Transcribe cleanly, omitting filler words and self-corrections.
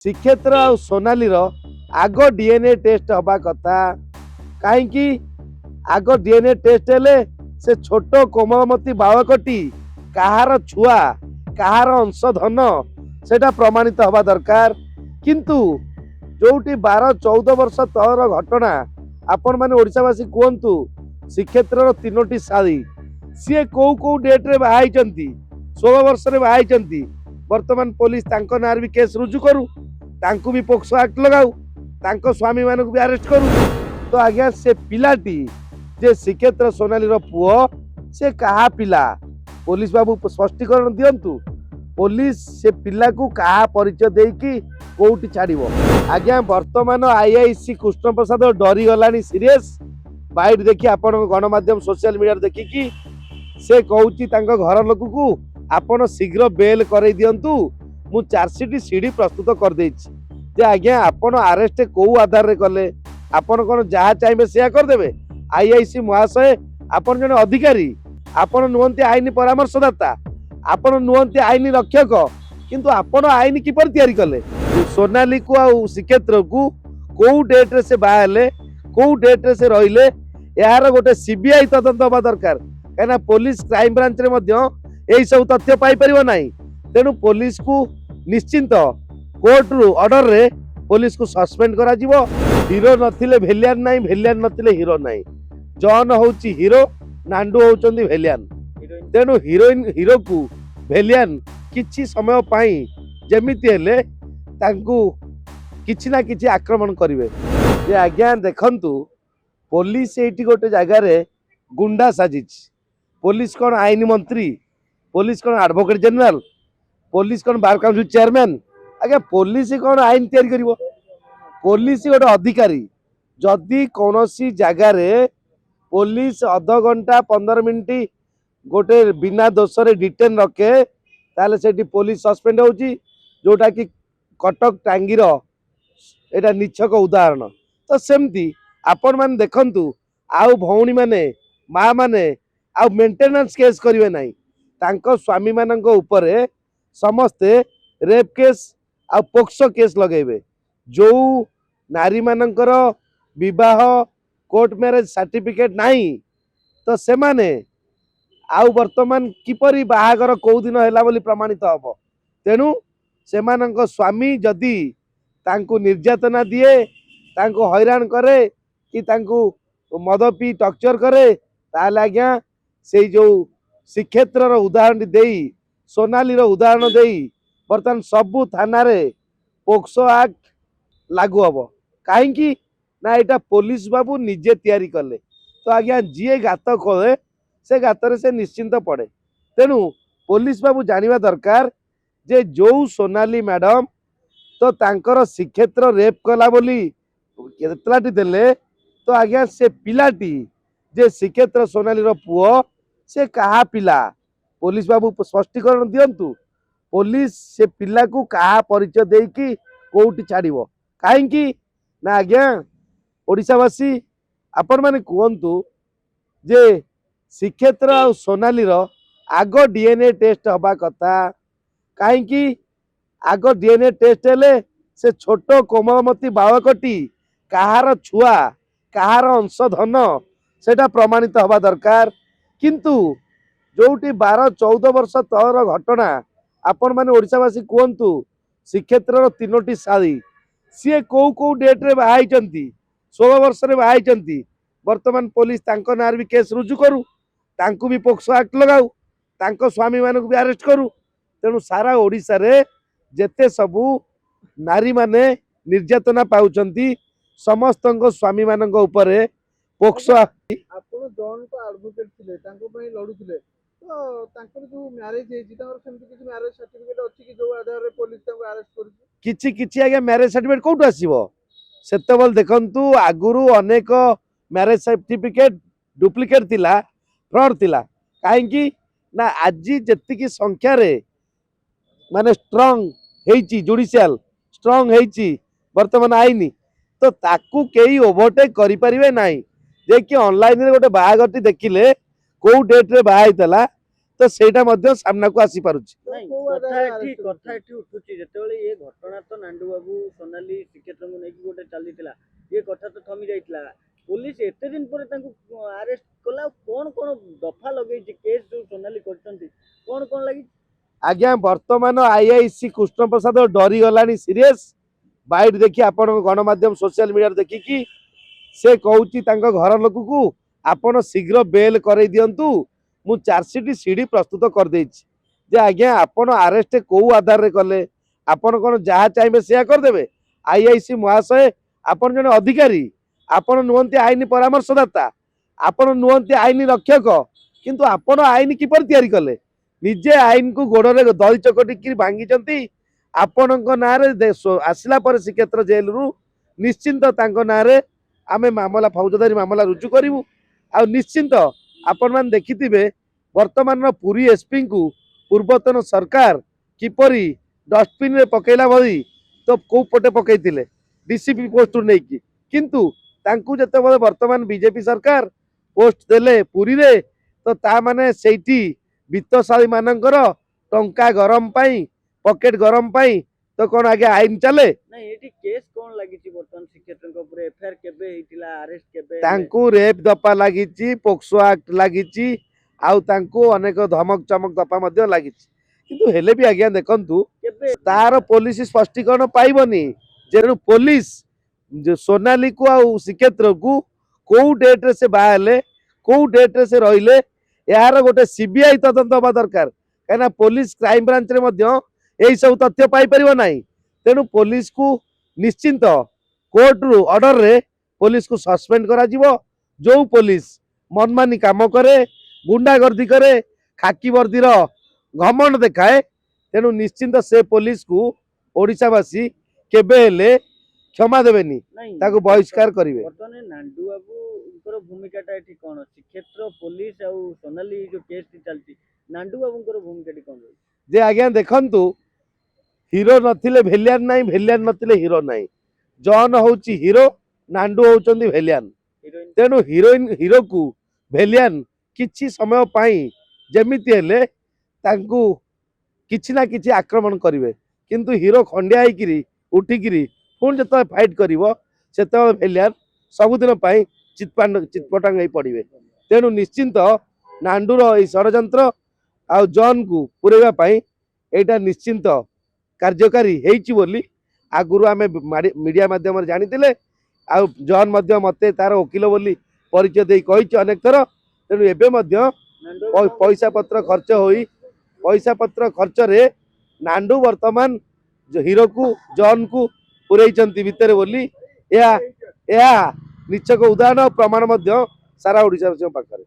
श्रीक्षेत्र आ सोनाली आग DNA test हवा कथा कहीं आग डीएनए टेस्ट हेले से छोट कोमलमती बालकटी कहार छुआ कहार अंशधन सेटा प्रमाणित हवा दरकार किंतु जोटी 12-14 वर्ष तलर घटना आपण माने ओडिशावासी कहतु श्रीक्षेत्र तीनोटी शादी सी कौ कौ डेट्रे बाहाई 16 वर्ष बाहाई वर्तमान पुलिस तांको नार भी केस रुजु करू तांको भी पोक्सो एक्ट लगाऊ तांको स्वामी मानक भी अरेस्ट करू तो आज्ञा से पिलाटी जे श्रीक्षेत्र सोनाली पुओ से कहा पिला पुलिस बाबू स्पष्टीकरण दिंतु पुलिस से पिला को कहा परिचय देकी कोउटी छाड़िबो आज्ञा वर्तमान आईआईसी कृष्ण प्रसाद डरी गलानी सीरियस बाइट देखी आपण गणमाध्यम सोशल मीडिया देखी कि से कहूची तांको घर लोक को आपण शीघ्र बेल करई दियंतु मु चार्जसीट सीडी प्रस्तुत कर देछि जे आज्ञा आपण अरेस्ट को आधार रे कले आपण कोन जहा चाइबे सेया कर देबे आईआईसी महाशय आपण जने अधिकारी आपण नुहंती आईन परामर्शदाता आपण नुहंती आईन रक्षक किंतु आपण आईन किपर तयारी कले सोनाली को आ श्रीक्षेत्र को डेट रे से बाहले को डेट रे से रहिले यार गोटे सीबीआई तदंत हवा दरकार कहना पुलिस क्राइम ब्रांच रे मध्य यही सब तथ्य पाई परिबो नाही तेनु पुलिस को निश्चिंत कोर्ट रु ऑर्डर रे पुलिस को सस्पेंड करा जिवो हीरो नथिले भेलियन नाही भेलियन नथिले हीरो नाही जॉन होउची हीरो नांडू होउचंदी भेलियन तेनु हीरोइन हीरो को भेलियन किछि समय पाई जेमिति हेले तांकू किछि ना किछि आक्रमण करिवे जे आज्ञा देखंतु पुलिस एठी गोटे जगह रे गुंडा साजिछ पुलिस कोन आईन मंत्री पुलिस कोन एडवोकेट जनरल पुलिस कोन बार काउंसिल चेयरमैन आगे पुलिस कोन आईन तैयारी करिवो पुलिस गोटे अधिकारी जदि कौनसी जगह रे पुलिस आधा घंटा 15 मिनिट गोटे बिना दोष रे डिटेन रखे ताले सेठी पुलिस सस्पेंड होउची जोटा कि कटक टांगीर एटा निछक उदाहरण तो सेमती आपण मान देखंतु आउ भौणी माने माँ माने आउ मेंटेनेंस केस करिवे नाही तांको स्वामी मानक उपरे समस्ते रेप केस आ पोक्सो केस लगेबे जो नारी मानकर विवाह कोर्ट मैरेज सर्टिफिकेट नाही तो से माने आउ वर्तमान किपरि बाहागर को दिन हैला बोली प्रमाणित हबो तेनु से मानक स्वामी जदि तांको निर्यातना दिए तांको हैरान करे कि तांको मद पी टर्चर करे ताले आज्ञा से जो श्रीक्षेत्र उदाहरण देई सोनाली उदाहरण देई बर्तमान सबु थाना रे पोक्सो एक्ट लागू हम कहीं ना यहाँ पुलिस बाबू निजे तैयारी कले तो आज्ञा जी गात खोले से गातर से निश्चिंत पड़े तेणु पुलिस बाबू जानिबा दरकार जे जो सोनाली मैडम तो तांकर श्रीक्षेत्र रेप कला बोली केतलाटी देले तो आज्ञा से पिलाटी जे श्रीक्षेत्र सोनाली पुओ से कहा पिला पुलिस बाबू स्पष्टीकरण दिंतु पुलिस से पिला को कहा परिचय देकी कोउटी छाड़िबो कहीं ना आज्ञा ओडिशावासी आपण माने कहतु जे श्रीक्षेत्र आ सोनाली आग डीएनए टेस्ट हवा कथा कहीं आग डीएनए टेस्ट हेले से छोट कोमलमती बालकटी कहार छुआ कहार अंशधन सेटा प्रमाणित हवा दरकार किंतु जोटी 12-14 वर्ष तलर घटना आपण माने ओडिशावासी कहतु श्रीक्षेत्र तीनोटी शादी सी कौ कौ डेट्रे बाहाई 16 वर्ष बाहाई वर्तमान पुलिस तांको नार भी केस रुजु करू तांको भी पोक्सो एक्ट लगाऊ तांको स्वामी मानक भी अरेस्ट करू तेणु सारा ओडिशा रे जेते सबू नारी माने निर्यातना पाउचंती समस्तंको स्वामी मानक उपरे पोक्सो आपण जॉन को एडवोकेट थिले तांको पई लडुथिले तो तांकर जो मैरिज हेची तांकर सेमति किछि मैरिज सर्टिफिकेट अछि कि जो आधार रे पुलिस तांको अरेस्ट करू किछि किछि आगे मैरिज सर्टिफिकेट कोठु आसीबो सेतेबल देखंतु आगुरु अनेक मैरिज सर्टिफिकेट डुप्लिकेट थिला फ्रॉड थिला काहेकि ना आजी जेतिकी संख्या रे माने स्ट्रांग हेची जुडिशियल स्ट्रांग हेची वर्तमान आईनी तो ताकू केही ओवरटेक करि परिबे नाही जे कि ऑनलाइन रे गोटे बाहागरटी देखिले को डेट रे बाहा हैतला ତ ସେଇଟା ମଧ୍ୟ ସାମ୍ନାକୁ ଆସି ପାରୁଛି। ନାଇଁ କୋଉ କଥା ଆଧାରରେ ଏଠି arrest କଥା ଏଠି ଉଠୁଛି ଯେତେବେଳେ ଏ ଘଟଣା ତ ନାଣ୍ଡୁ ବାବୁ ସୋନାଲି ଶ୍ରୀକ୍ଷେତ୍ରଙ୍କୁ ନେଇକି ଗୋଟେ ଚାଲିଥିଲା ଏ କଥା ତ ଥମି ଯାଇଥିଲା ପୁଲିସ ଏତେ ଦିନ ପରେ ତାଙ୍କୁ ଆରେଷ୍ଟ କଲା ଆଉ କଣ ଦଫା ଲଗେଇଛି କେସ୍ ଯୋଉ ସୋନାଲି କରିଛନ୍ତି କଣ ଲାଗିଛି? ଆଜ୍ଞା ବର୍ତ୍ତମାନ ଆଇଆଇସି କୃଷ୍ଣ ପ୍ରସାଦ ଡରିଗଲାଣି ସିରିୟସ୍ ବାଇଟ୍ ଦେଖି ଆପଣଙ୍କ ଗଣମାଧ୍ୟମ ସୋସିଆଲ ମିଡ଼ିଆରେ ଦେଖିକି ସେ କହୁଛି ତାଙ୍କ ଘର ଲୋକକୁ ଆପଣ ଶୀଘ୍ର ବେଲ୍ କରେଇ ଦିଅନ୍ତୁ ମୁଁ ଚାର୍ଜସିଟ୍ ସିଡି ପ୍ରସ୍ତୁତ କରିଦେଇଛି ଯେ ଆଜ୍ଞା ଆପଣ ଆରେଷ୍ଟ କୋଉ ଆଧାରରେ କଲେ ଆପଣ କଣ ଯାହା ଚାହିଁବେ ସେୟା କରିଦେବେ ଆଇଆଇସି ମହାଶୟ ଆପଣ ଜଣେ ଅଧିକାରୀ ଆପଣ ନୁହନ୍ତି ଆଇନ ପରାମର୍ଶଦାତା ଆପଣ ନୁହନ୍ତି ଆଇନ ରକ୍ଷକ କିନ୍ତୁ ଆପଣ ଆଇନ କିପରି ତିଆରି କଲେ ନିଜେ ଆଇନକୁ ଗୋଡରେ ଦଳି ଚକଟିକି ଭାଙ୍ଗିଛନ୍ତି ଆପଣଙ୍କ ନାଁରେ ଆସିଲା ପରେ ଶ୍ରୀକ୍ଷେତ୍ର ଜେଲରୁ ନିଶ୍ଚିନ୍ତ ତାଙ୍କ ନାଁରେ ଆମେ ମାମଲା ଫୌଜଦାରୀ ମାମଲା ରୁଜୁ କରିବୁ ଆଉ ନିଶ୍ଚିନ୍ତ ଆପଣମାନେ ଦେଖିଥିବେ ବର୍ତ୍ତମାନର ପୁରୀ ଏସ୍ପିଙ୍କୁ ପୂର୍ବତନ ସରକାର କିପରି ଡଷ୍ଟବିନରେ ପକେଇଲା ଭଳି ତ କୋଉ ପଟେ ପକେଇଥିଲେ ଡିସିପି ପୋଷ୍ଟରୁ ନେଇକି କିନ୍ତୁ ତାଙ୍କୁ ଯେତେବେଳେ ବର୍ତ୍ତମାନ ବିଜେପି ସରକାର ପୋଷ୍ଟ ଦେଲେ ପୁରୀରେ ତ ତା ମାନେ ସେଇଠି ବିତ୍ତଶାଳୀ ମାନଙ୍କର ଟଙ୍କା ଗରମ ପାଇଁ ପକେଟ ଗରମ ପାଇଁ ତ କଣ ଆଜ୍ଞା ଆଇନ ଚାଲେ? ନାଇଁ ଏଠି କେସ୍ କଣ ଲାଗିଛି ବର୍ତ୍ତମାନ ଶ୍ରୀକ୍ଷେତ୍ରଙ୍କ ଉପରେ ଏଫଆଇଆର କେବେ ହେଇଥିଲା ଆରେଷ୍ଟ କେବେ ହେଲେ? ତାଙ୍କୁ ରେପ୍ ଦଫା ଲାଗିଛି ପୋକ୍ସୋ ଆକ୍ଟ ଲାଗିଛି ଆଉ ତାଙ୍କୁ ଅନେକ ଧମକ ଚମକ ଦଫା ମଧ୍ୟ ଲାଗିଛି କିନ୍ତୁ ହେଲେ ବି ଆଜ୍ଞା ଦେଖନ୍ତୁ କେବେ ତାର ପୋଲିସ ସ୍ପଷ୍ଟୀକରଣ ପାଇବନି ଯେଣୁ ପୋଲିସ ସୋନାଲିକୁ ଆଉ ଶ୍ରୀକ୍ଷେତ୍ରକୁ କୋଉ ଡେଟ୍ରେ ସେ ବାହା ହେଲେ କୋଉ ଡେଟ୍ରେ ସେ ରହିଲେ ଏହାର ଗୋଟେ ସିବିଆଇ ତଦନ୍ତ ହେବା ଦରକାର କାହିଁକିନା ପୋଲିସ କ୍ରାଇମ ବ୍ରାଞ୍ଚରେ ମଧ୍ୟ ଏଇ ସବୁ ତଥ୍ୟ ପାଇପାରିବ ନାହିଁ ତେଣୁ ପୋଲିସକୁ ନିଶ୍ଚିନ୍ତ କୋର୍ଟରୁ ଅର୍ଡରରେ ପୋଲିସକୁ ସସ୍ପେଣ୍ଡ କରାଯିବ ଯୋଉ ପୋଲିସ ମନମାନି କାମ କରେ ଗୁଣ୍ଡାଗର୍ଦ୍ଦି କରେ ଖାକି ବର୍ଦ୍ଦିର ଘମଣ୍ଡ ଦେଖାଏ ତେଣୁ ନିଶ୍ଚିନ୍ତ ସେ ପୋଲିସକୁ ଓଡ଼ିଶାବାସୀ କେବେ ହେଲେ କ୍ଷମା ଦେବେନି ନାଇଁ ତାକୁ ବହିଷ୍କାର କରିବେ। ବର୍ତ୍ତମାନ ନାଣ୍ଡୁ ବାବୁଙ୍କର ଭୂମିକାଟା ଏଠି କଣ ଶ୍ରୀକ୍ଷେତ୍ର ପୋଲିସ ଆଉ ସୋନାଲି ଯୋଉ କେସ୍ ଚାଲିଛି ନାଣ୍ଡୁ ବାବୁଙ୍କର ଭୂମିକାଟି କଣ ରହିଛି? ଯେ ଆଜ୍ଞା ଦେଖନ୍ତୁ ହିରୋ ନଥିଲେ ଭେଲିଆନ ନାହିଁ ଭେଲିଆନ ନଥିଲେ ହିରୋ ନାହିଁ ଜନ୍ ହଉଛି ହିରୋ ନାଣ୍ଡୁ ହଉଛନ୍ତି ଭେଲିଆନ ହିରୋଇନ ତେଣୁ ହିରୋକୁ ଭେଲିଆନ କିଛି ସମୟ ପାଇଁ ଯେମିତି ହେଲେ ତାଙ୍କୁ କିଛି ନା କିଛି ଆକ୍ରମଣ କରିବେ କିନ୍ତୁ ହିରୋ ଖଣ୍ଡିଆ ହେଇକିରି ଉଠିକିରି ପୁଣି ଯେତେବେଳେ ଫାଇଟ୍ କରିବ ସେତେବେଳେ ଭେଲିଆନ ସବୁଦିନ ପାଇଁ ଚିତପଟାଙ୍ଗ ହେଇ ପଡ଼ିବେ ତେଣୁ ନିଶ୍ଚିନ୍ତ ନାଣ୍ଡୁର ଏଇ ଷଡ଼ଯନ୍ତ୍ର ଆଉ ଜନ୍କୁ ପୁରେଇବା ପାଇଁ ଏଇଟା ନିଶ୍ଚିନ୍ତ କାର୍ଯ୍ୟକାରୀ ହେଇଛି ବୋଲି ଆଗରୁ ଆମେ ମିଡ଼ିଆ ମାଧ୍ୟମରେ ଜାଣିଥିଲେ ଆଉ ଜନ୍ ମଧ୍ୟ ମୋତେ ତାର ଓକିଲ ବୋଲି ପରିଚୟ ଦେଇ କହିଛି ଅନେକ ଥର ତେଣୁ ଏବେ ମଧ୍ୟ ନାଣ୍ଡୁ ବାବୁ କଣ ପଇସା ପତ୍ର ଖର୍ଚ୍ଚ ହୋଇ ପଇସା ପତ୍ର ଖର୍ଚ୍ଚରେ ନାଣ୍ଡୁ ବର୍ତ୍ତମାନ ହିରୋକୁ ଜନ୍କୁ ପୁରେଇଛନ୍ତି ଭିତରେ ବୋଲି ଏହା ଏହା ନିଛକ ଉଦାହରଣ ପ୍ରମାଣ ମଧ୍ୟ ସାରା ଓଡ଼ିଶାବାସୀଙ୍କ ପାଖରେ।